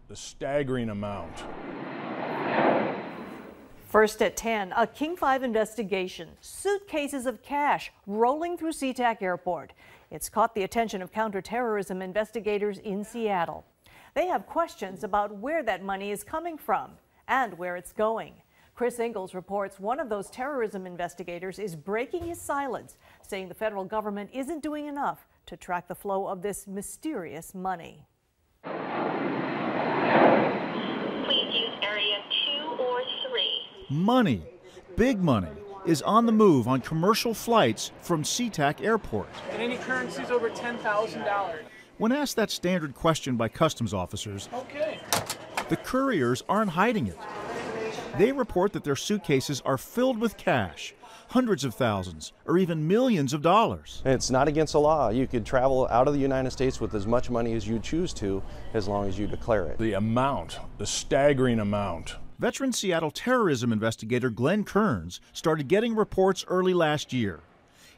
the staggering amount. First at 10, a King 5 investigation. Suitcases of cash rolling through SeaTac Airport. It's caught the attention of counterterrorism investigators in Seattle. They have questions about where that money is coming from and where it's going. Chris Ingalls reports one of those terrorism investigators is breaking his silence, saying the federal government isn't doing enough to track the flow of this mysterious money. Please use area 2 or 3. Money, big money, is on the move on commercial flights from SeaTac Airport. And any currencies over $10,000. When asked that standard question by customs officers, the couriers aren't hiding it. They report that their suitcases are filled with cash, hundreds of thousands, or even millions of dollars. It's not against the law. You could travel out of the United States with as much money as you choose to, as long as you declare it. The staggering amount. Veteran Seattle terrorism investigator Glenn Kearns started getting reports early last year.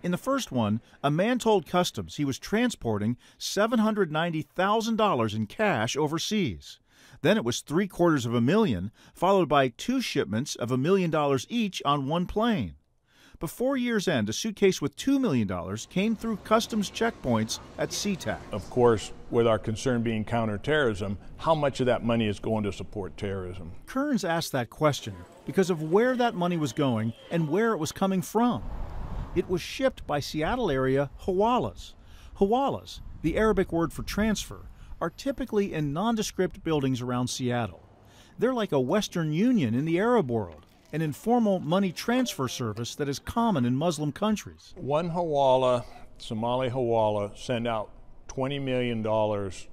In the first one, a man told customs he was transporting $790,000 in cash overseas. Then it was $750,000, followed by 2 shipments of $1 million each on one plane. Before year's end, a suitcase with $2 million came through customs checkpoints at SeaTac. Of course, with our concern being counterterrorism, how much of that money is going to support terrorism? Kearns asked that question because of where that money was going and where it was coming from. It was shipped by Seattle area hawalas. Hawalas, the Arabic word for transfer, are typically in nondescript buildings around Seattle. They're like a Western Union in the Arab world, an informal money transfer service that is common in Muslim countries. One hawala, Somali hawala, sent out $20 million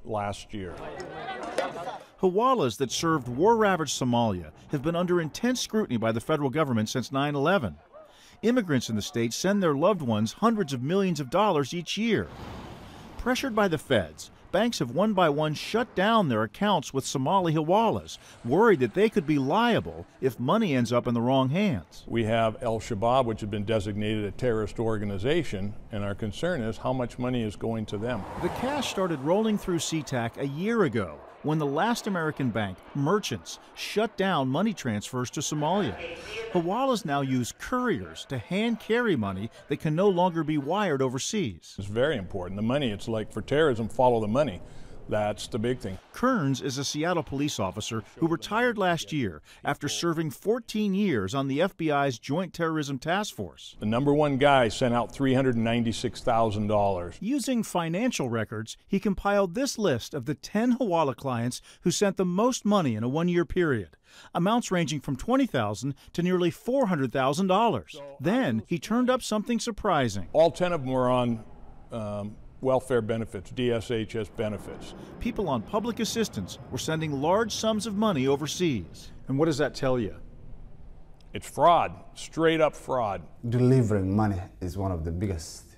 last year. Hawalas that served war-ravaged Somalia have been under intense scrutiny by the federal government since 9/11. Immigrants in the state send their loved ones hundreds of millions of dollars each year. Pressured by the feds, banks have one by one shut down their accounts with Somali hawalas, worried that they could be liable if money ends up in the wrong hands. We have Al-Shabaab, which has been designated a terrorist organization, and our concern is how much money is going to them. The cash started rolling through SeaTac a year ago when the last American bank, Merchants, shut down money transfers to Somalia. Hawalas now use couriers to hand carry money that can no longer be wired overseas. It's very important. The money, it's like for terrorism, follow the money. That's the big thing. Kearns is a Seattle police officer who retired last year after serving 14 years on the FBI's Joint Terrorism Task Force. The #1 guy sent out $396,000. Using financial records, he compiled this list of the 10 hawala clients who sent the most money in a one-year period, amounts ranging from $20,000 to nearly $400,000. Then he turned up something surprising. All 10 of them were on welfare benefits, DSHS benefits. People on public assistance were sending large sums of money overseas. And what does that tell you? It's fraud, straight up fraud. Delivering money is one of the biggest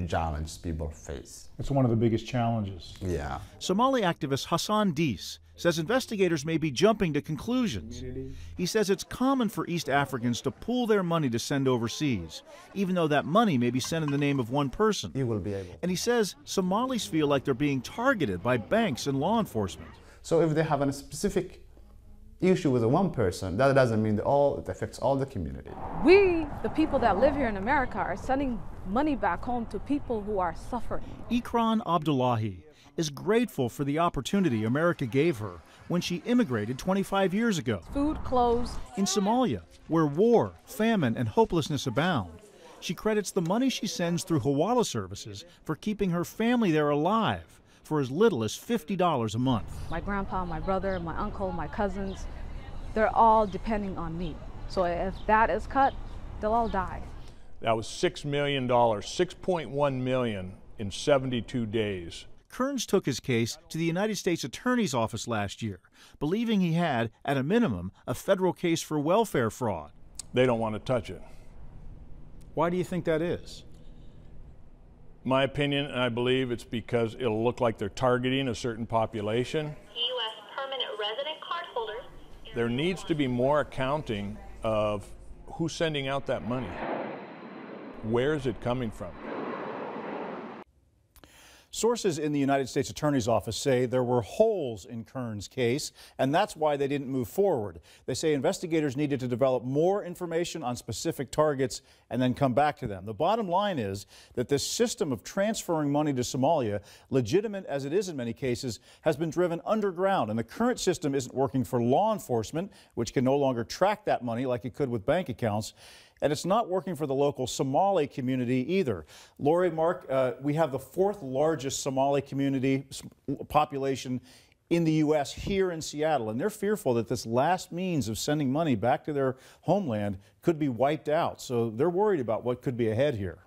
challenges people face. It's one of the biggest challenges. Yeah. Somali activist Hassan Dees says investigators may be jumping to conclusions. He says it's common for East Africans to pool their money to send overseas, even though that money may be sent in the name of one person. You will be able. And he says Somalis feel like they're being targeted by banks and law enforcement. So if they have a specific issue with one person, that doesn't mean that it affects all the community. We, the people that live here in America, are sending money back home to people who are suffering. Ikran Abdullahi is grateful for the opportunity America gave her when she immigrated 25 years ago. Food, clothes. In Somalia, where war, famine, and hopelessness abound, she credits the money she sends through hawala services for keeping her family there alive for as little as $50 a month. My grandpa, my brother, my uncle, my cousins, they're all depending on me. So if that is cut, they'll all die. That was $6 million, $6.1 million in 72 days. Kearns took his case to the United States Attorney's Office last year, believing he had, at a minimum, a federal case for welfare fraud. They don't want to touch it. Why do you think that is? My opinion, and I believe it's because it'll look like they're targeting a certain population. U.S. permanent resident card holders. There needs to be more accounting of who's sending out that money. Where is it coming from? Sources in the United States Attorney's Office say there were holes in Kern's case, and that's why they didn't move forward. They say investigators needed to develop more information on specific targets and then come back to them. The bottom line is that this system of transferring money to Somalia, legitimate as it is in many cases, has been driven underground, and the current system isn't working for law enforcement, which can no longer track that money like it could with bank accounts. And it's not working for the local Somali community either. Lori, Mark, we have the 4th largest Somali community population in the U.S. here in Seattle, and they're fearful that this last means of sending money back to their homeland could be wiped out. So they're worried about what could be ahead here.